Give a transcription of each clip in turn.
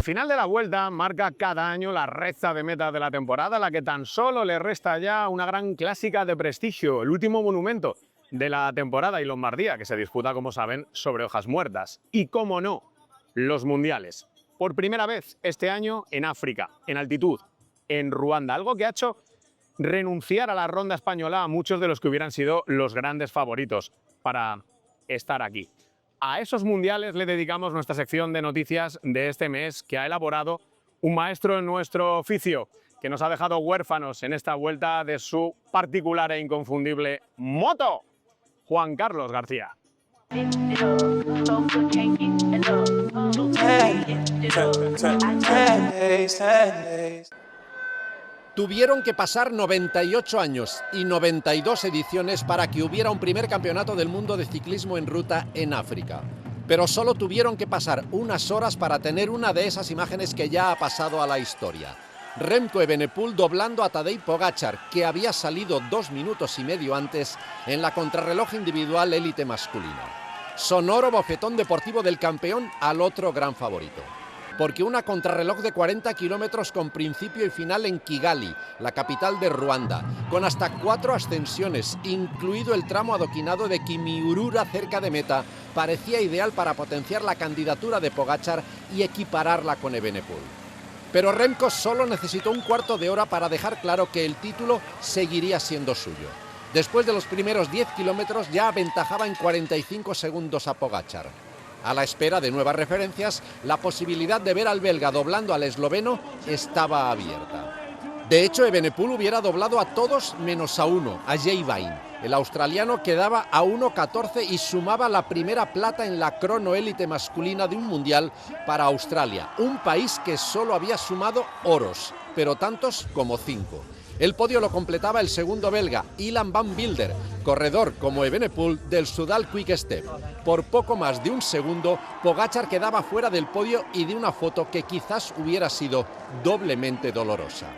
El final de la Vuelta marca cada año la recta de meta de la temporada, a la que tan solo le resta ya una gran clásica de prestigio, el último monumento de la temporada y Lombardía, que se disputa, como saben, sobre hojas muertas. Y, cómo no, los mundiales. Por primera vez este año en África, en altitud, en Ruanda, algo que ha hecho renunciar a la ronda española a muchos de los que hubieran sido los grandes favoritos para estar aquí. A esos mundiales le dedicamos nuestra sección de noticias de este mes, que ha elaborado un maestro en nuestro oficio, que nos ha dejado huérfanos en esta vuelta de su particular e inconfundible moto, Juan Carlos García. Tuvieron que pasar 98 años y 92 ediciones para que hubiera un primer campeonato del mundo de ciclismo en ruta en África. Pero solo tuvieron que pasar unas horas para tener una de esas imágenes que ya ha pasado a la historia. Remco Evenepoel doblando a Tadej Pogačar, que había salido 2 minutos y medio antes en la contrarreloj individual élite masculina. Sonoro bofetón deportivo del campeón al otro gran favorito. Porque una contrarreloj de 40 kilómetros con principio y final en Kigali, la capital de Ruanda, con hasta 4 ascensiones, incluido el tramo adoquinado de Kimiurura cerca de meta, parecía ideal para potenciar la candidatura de Pogačar y equipararla con Evenepoel. Pero Remco solo necesitó un cuarto de hora para dejar claro que el título seguiría siendo suyo. Después de los primeros 10 kilómetros ya aventajaba en 45 segundos a Pogačar. A la espera de nuevas referencias, la posibilidad de ver al belga doblando al esloveno estaba abierta. De hecho, Evenepoel hubiera doblado a todos menos a uno, a Jay Vine. El australiano quedaba a 1.14 y sumaba la primera plata en la cronoélite masculina de un mundial para Australia, un país que solo había sumado oros, pero tantos como 5. El podio lo completaba el segundo belga, Ilan van Wilder, corredor como Evenepoel del Soudal Quick Step. Por poco más de un segundo, Pogačar quedaba fuera del podio y de una foto que quizás hubiera sido doblemente dolorosa.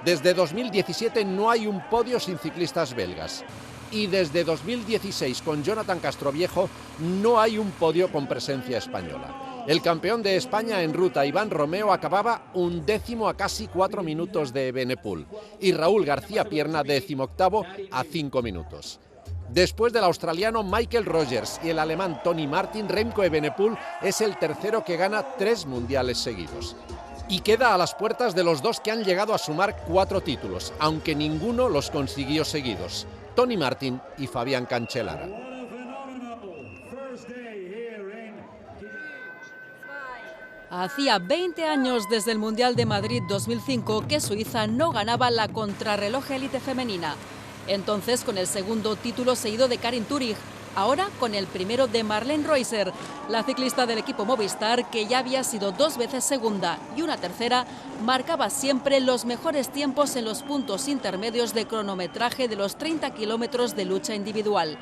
Desde 2017 no hay un podio sin ciclistas belgas. Y desde 2016 con Jonathan Castroviejo no hay un podio con presencia española. El campeón de España en ruta, Iván Romeo, acababa 11º a casi 4 minutos de Evenepoel y Raúl García Pierna 18º a 5 minutos. Después del australiano Michael Rogers y el alemán Tony Martin, Remco Evenepoel es el tercero que gana 3 mundiales seguidos. Y queda a las puertas de los 2 que han llegado a sumar 4 títulos, aunque ninguno los consiguió seguidos, Tony Martin y Fabián Cancellara. Hacía 20 años desde el Mundial de Madrid 2005 que Suiza no ganaba la contrarreloj élite femenina. Entonces con el segundo título seguido de Karin Thüring, ahora con el primero de Marlene Reusser, la ciclista del equipo Movistar, que ya había sido 2 veces segunda y una tercera, marcaba siempre los mejores tiempos en los puntos intermedios de cronometraje de los 30 kilómetros de lucha individual.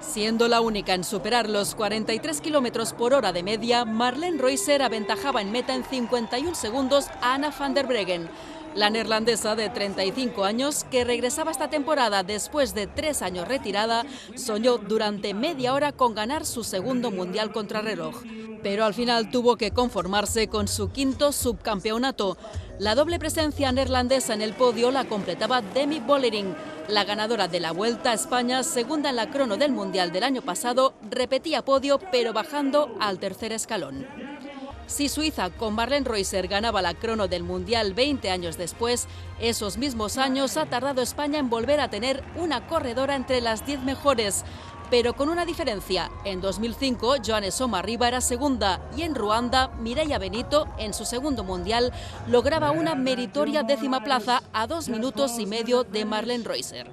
Siendo la única en superar los 43 kilómetros por hora de media, Marlene Reusser aventajaba en meta en 51 segundos a Anna van der Breggen, la neerlandesa de 35 años que regresaba esta temporada después de 3 años retirada, soñó durante media hora con ganar su segundo mundial contrarreloj. Pero al final tuvo que conformarse con su 5º subcampeonato. La doble presencia neerlandesa en el podio la completaba Demi Vollering. La ganadora de la Vuelta a España, segunda en la crono del Mundial del año pasado, repetía podio pero bajando al 3er escalón. Si Suiza con Marlene Reusser ganaba la crono del Mundial 20 años después, esos mismos años ha tardado España en volver a tener una corredora entre las 10 mejores. Pero con una diferencia, en 2005 Johanne Sommerriba era segunda y en Ruanda Mireia Benito, en su segundo mundial, lograba una meritoria 10ª plaza a 2 minutos y medio de Marlene Reusser.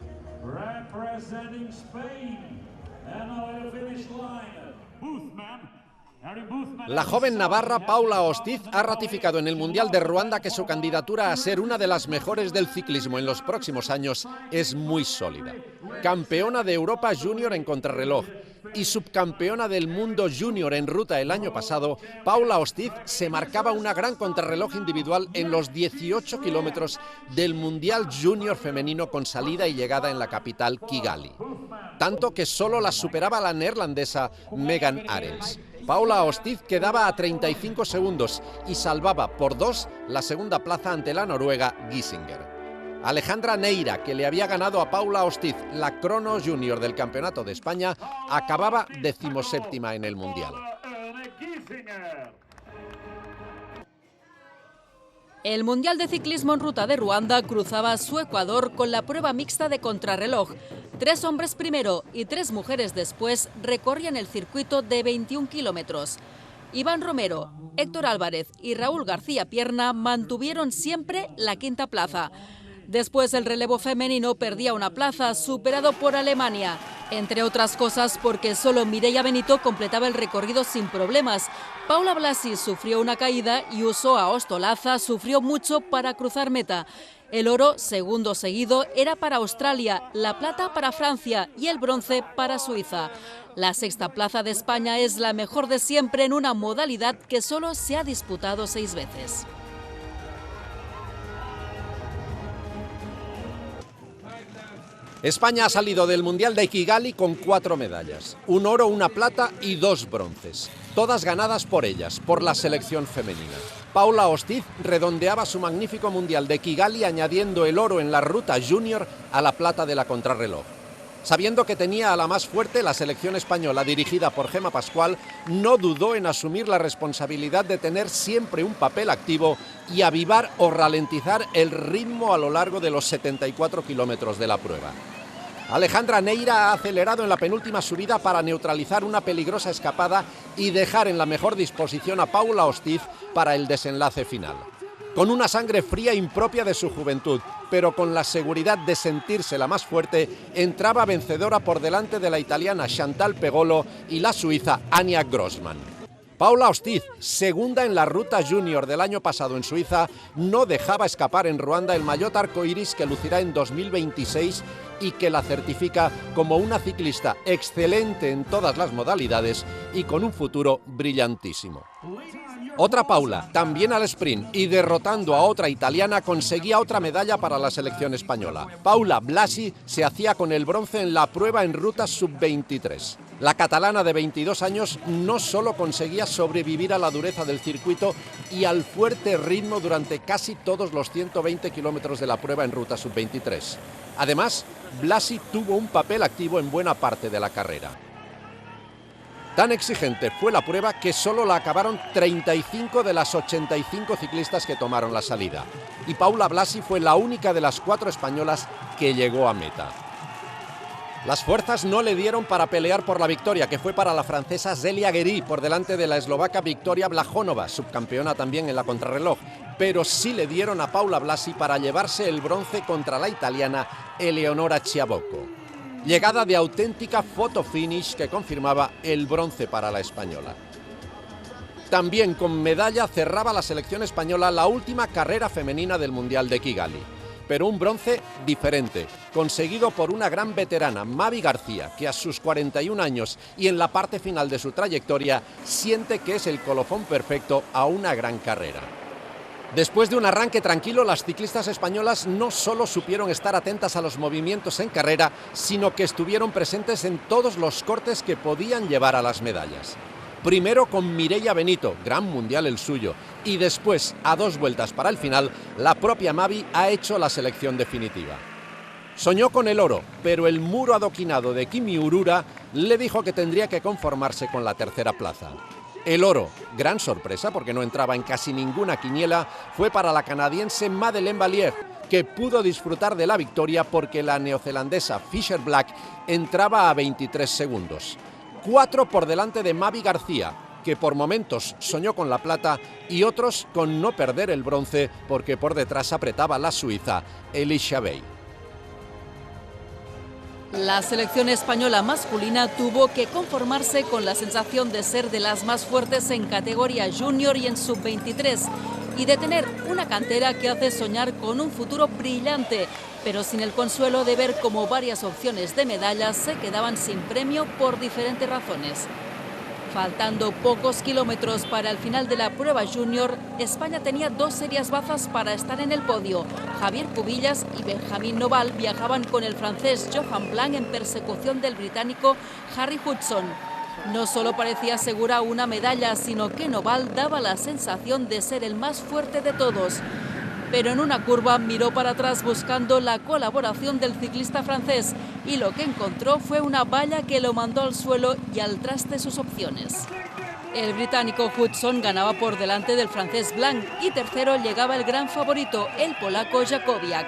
La joven navarra Paula Ostiz ha ratificado en el Mundial de Ruanda que su candidatura a ser una de las mejores del ciclismo en los próximos años es muy sólida. Campeona de Europa Junior en contrarreloj y subcampeona del mundo junior en ruta el año pasado, Paula Ostiz se marcaba una gran contrarreloj individual en los 18 kilómetros del Mundial Junior femenino con salida y llegada en la capital Kigali. Tanto que solo la superaba la neerlandesa Megan Arens. Paula Ostiz quedaba a 35 segundos y salvaba por 2 la segunda plaza ante la noruega Giesinger. Alejandra Neira, que le había ganado a Paula Ostiz la crono junior del Campeonato de España, acababa 17ª en el Mundial. El Mundial de Ciclismo en Ruta de Ruanda cruzaba su Ecuador con la prueba mixta de contrarreloj. 3 hombres primero y 3 mujeres después recorrían el circuito de 21 kilómetros. Iván Romero, Héctor Álvarez y Raúl García Pierna mantuvieron siempre la quinta plaza. Después el relevo femenino perdía una plaza, superado por Alemania. Entre otras cosas porque solo Mireia Benito completaba el recorrido sin problemas. Paula Blasi sufrió una caída y Usoa Ostolaza sufrió mucho para cruzar meta. El oro, segundo seguido, era para Australia, la plata para Francia y el bronce para Suiza. La sexta plaza de España es la mejor de siempre en una modalidad que solo se ha disputado 6 veces. España ha salido del Mundial de Kigali con 4 medallas, 1 oro, 1 plata y 2 bronces, todas ganadas por ellas, por la selección femenina. Paula Ostiz redondeaba su magnífico Mundial de Kigali añadiendo el oro en la ruta junior a la plata de la contrarreloj. Sabiendo que tenía a la más fuerte, la selección española dirigida por Gemma Pascual no dudó en asumir la responsabilidad de tener siempre un papel activo y avivar o ralentizar el ritmo a lo largo de los 74 kilómetros de la prueba. Alejandra Neira ha acelerado en la penúltima subida para neutralizar una peligrosa escapada y dejar en la mejor disposición a Paula Ostiz para el desenlace final. Con una sangre fría impropia de su juventud, pero con la seguridad de sentirse la más fuerte, entraba vencedora por delante de la italiana Chantal Pegolo y la suiza Anja Grossmann. Paula Ostiz, segunda en la ruta junior del año pasado en Suiza, no dejaba escapar en Ruanda el maillot arcoiris que lucirá en 2026 y que la certifica como una ciclista excelente en todas las modalidades y con un futuro brillantísimo. Otra Paula, también al sprint y derrotando a otra italiana, conseguía otra medalla para la selección española. Paula Blasi se hacía con el bronce en la prueba en ruta sub-23. La catalana de 22 años no solo conseguía sobrevivir a la dureza del circuito y al fuerte ritmo durante casi todos los 120 kilómetros de la prueba en ruta sub-23. Además, Blasi tuvo un papel activo en buena parte de la carrera. Tan exigente fue la prueba que solo la acabaron 35 de las 85 ciclistas que tomaron la salida. Y Paula Blasi fue la única de las 4 españolas que llegó a meta. Las fuerzas no le dieron para pelear por la victoria, que fue para la francesa Zélia Guéry, por delante de la eslovaca Victoria Blajonova, subcampeona también en la contrarreloj, pero sí le dieron a Paula Blasi para llevarse el bronce contra la italiana Eleonora Chiabocco. Llegada de auténtica photo finish que confirmaba el bronce para la española. También con medalla cerraba la selección española la última carrera femenina del Mundial de Kigali. Pero un bronce diferente, conseguido por una gran veterana, Mavi García, que a sus 41 años y en la parte final de su trayectoria siente que es el colofón perfecto a una gran carrera. Después de un arranque tranquilo, las ciclistas españolas no solo supieron estar atentas a los movimientos en carrera, sino que estuvieron presentes en todos los cortes que podían llevar a las medallas. Primero con Mireia Benito, gran mundial el suyo, y después, a 2 vueltas para el final, la propia Mavi ha hecho la selección definitiva. Soñó con el oro, pero el muro adoquinado de Kimi Urura le dijo que tendría que conformarse con la tercera plaza. El oro, gran sorpresa porque no entraba en casi ninguna quiniela, fue para la canadiense Madeleine Valliere, que pudo disfrutar de la victoria porque la neozelandesa Fisher Black entraba a 23 segundos. 4 por delante de Mavi García, que por momentos soñó con la plata y otros con no perder el bronce porque por detrás apretaba la suiza Elisha Bey. La selección española masculina tuvo que conformarse con la sensación de ser de las más fuertes en categoría junior y en sub-23 y de tener una cantera que hace soñar con un futuro brillante, pero sin el consuelo de ver cómo varias opciones de medallas se quedaban sin premio por diferentes razones. Faltando pocos kilómetros para el final de la prueba junior, España tenía 2 serias bazas para estar en el podio. Javier Cubillas y Benjamín Noval viajaban con el francés Johan Blanc en persecución del británico Harry Hudson. No solo parecía segura una medalla, sino que Noval daba la sensación de ser el más fuerte de todos. Pero en una curva miró para atrás buscando la colaboración del ciclista francés y lo que encontró fue una valla que lo mandó al suelo y al traste sus opciones. El británico Hudson ganaba por delante del francés Blanc y tercero llegaba el gran favorito, el polaco Jakowiak.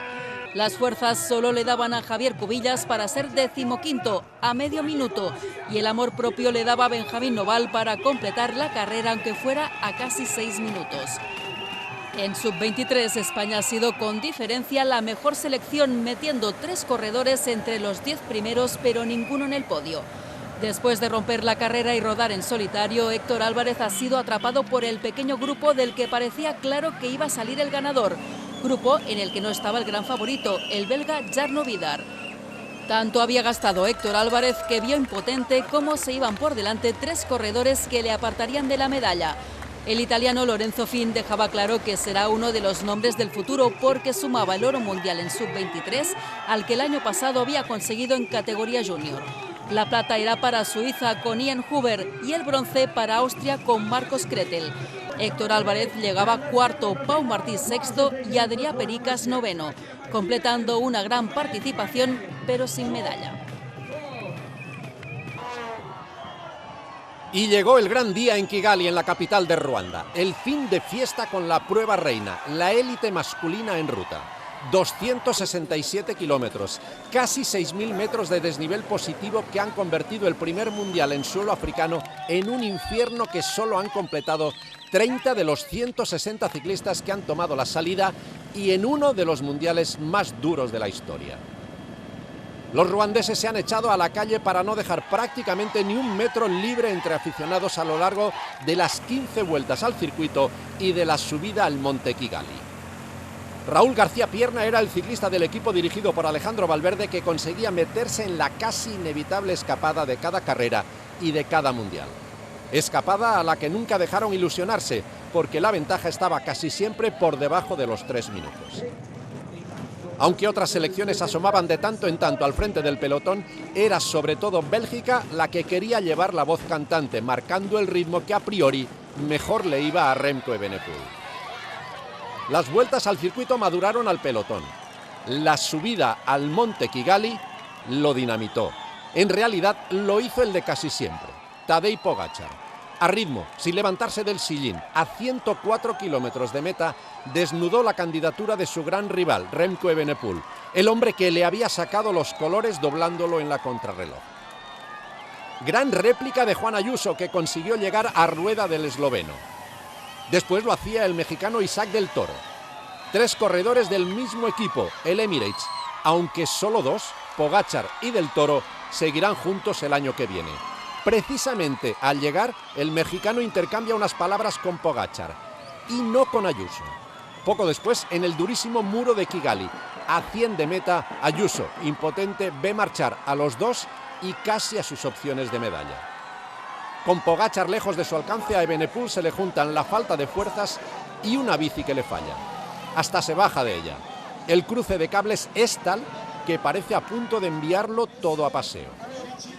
Las fuerzas solo le daban a Javier Cubillas para ser 15º a medio minuto y el amor propio le daba a Benjamín Noval para completar la carrera aunque fuera a casi 6 minutos. En sub-23 España ha sido con diferencia la mejor selección, metiendo 3 corredores entre los 10 primeros pero ninguno en el podio. Después de romper la carrera y rodar en solitario, Héctor Álvarez ha sido atrapado por el pequeño grupo del que parecía claro que iba a salir el ganador. Grupo en el que no estaba el gran favorito, el belga Jarno Vidar. Tanto había gastado Héctor Álvarez que vio impotente cómo se iban por delante 3 corredores que le apartarían de la medalla. El italiano Lorenzo Fin dejaba claro que será uno de los nombres del futuro porque sumaba el oro mundial en sub-23 al que el año pasado había conseguido en categoría junior. La plata irá para Suiza con Ian Huber y el bronce para Austria con Marcos Kretel. Héctor Álvarez llegaba cuarto, Pau Martí sexto y Adrià Pericas noveno, completando una gran participación pero sin medalla. Y llegó el gran día en Kigali, en la capital de Ruanda. El fin de fiesta con la prueba reina, la élite masculina en ruta. 267 kilómetros, casi 6.000 metros de desnivel positivo que han convertido el primer mundial en suelo africano en un infierno que solo han completado 30 de los 160 ciclistas que han tomado la salida y en uno de los mundiales más duros de la historia. Los ruandeses se han echado a la calle para no dejar prácticamente ni un metro libre entre aficionados a lo largo de las 15 vueltas al circuito y de la subida al Monte Kigali. Raúl García Pierna era el ciclista del equipo dirigido por Alejandro Valverde que conseguía meterse en la casi inevitable escapada de cada carrera y de cada mundial. Escapada a la que nunca dejaron ilusionarse, porque la ventaja estaba casi siempre por debajo de los 3 minutos. Aunque otras selecciones asomaban de tanto en tanto al frente del pelotón, era sobre todo Bélgica la que quería llevar la voz cantante, marcando el ritmo que a priori mejor le iba a Remco Evenepoel. Las vueltas al circuito maduraron al pelotón. La subida al Monte Kigali lo dinamitó. En realidad lo hizo el de casi siempre, Tadej Pogačar. A ritmo, sin levantarse del sillín, a 104 kilómetros de meta, desnudó la candidatura de su gran rival, Remco Evenepoel, el hombre que le había sacado los colores doblándolo en la contrarreloj. Gran réplica de Juan Ayuso, que consiguió llegar a rueda del esloveno. Después lo hacía el mexicano Isaac del Toro. 3 corredores del mismo equipo, el Emirates, aunque solo 2, Pogačar y del Toro, seguirán juntos el año que viene. Precisamente al llegar, el mexicano intercambia unas palabras con Pogačar y no con Ayuso. Poco después, en el durísimo muro de Kigali, a 100 de meta, Ayuso, impotente, ve marchar a los 2 y casi a sus opciones de medalla. Con Pogačar lejos de su alcance, a Evenepoel se le juntan la falta de fuerzas y una bici que le falla. Hasta se baja de ella. El cruce de cables es tal que parece a punto de enviarlo todo a paseo.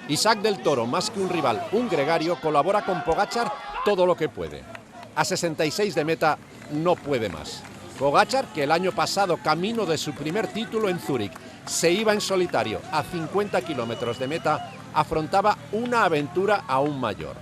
Isaac del Toro, más que un rival, un gregario, colabora con Pogačar todo lo que puede. A 66 de meta no puede más. Pogačar, que el año pasado, camino de su primer título en Zúrich, se iba en solitario a 50 kilómetros de meta, afrontaba una aventura aún mayor.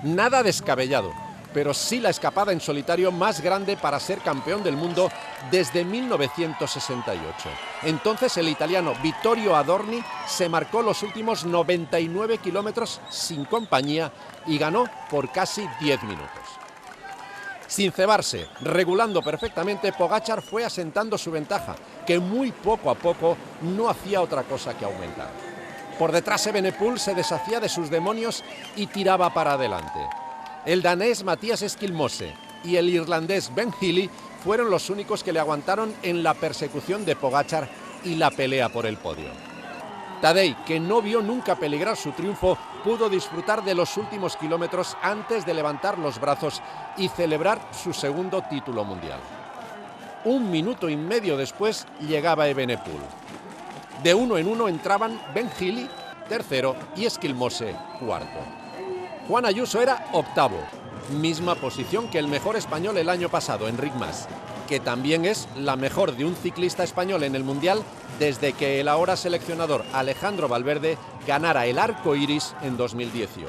Nada descabellado, pero sí la escapada en solitario más grande para ser campeón del mundo desde 1968. Entonces el italiano Vittorio Adorni se marcó los últimos 99 kilómetros sin compañía y ganó por casi 10 minutos. Sin cebarse, regulando perfectamente, Pogačar fue asentando su ventaja, que muy poco a poco no hacía otra cosa que aumentar. Por detrás Evenepoel se deshacía de sus demonios y tiraba para adelante. El danés Matías Esquilmose y el irlandés Ben Healy fueron los únicos que le aguantaron en la persecución de Pogačar y la pelea por el podio. Tadej, que no vio nunca peligrar su triunfo, pudo disfrutar de los últimos kilómetros antes de levantar los brazos y celebrar su segundo título mundial. 1 minuto y medio después llegaba Evenepoel. De uno en uno entraban Ben Healy tercero y Esquilmose cuarto. Juan Ayuso era octavo, misma posición que el mejor español el año pasado, Enric Mas, que también es la mejor de un ciclista español en el Mundial desde que el ahora seleccionador Alejandro Valverde ganara el Arco Iris en 2018.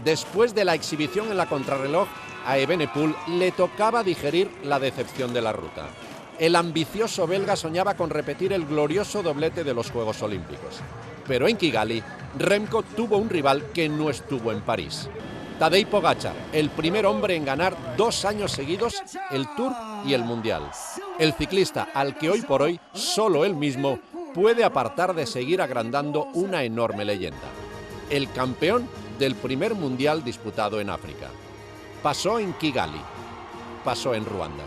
Después de la exhibición en la contrarreloj, a Evenepoel le tocaba digerir la decepción de la ruta. El ambicioso belga soñaba con repetir el glorioso doblete de los Juegos Olímpicos. Pero en Kigali, Remco tuvo un rival que no estuvo en París. Tadej Pogačar, el primer hombre en ganar 2 años seguidos el Tour y el Mundial. El ciclista al que hoy por hoy solo él mismo puede apartar de seguir agrandando una enorme leyenda. El campeón del primer Mundial disputado en África. Pasó en Kigali, pasó en Ruanda.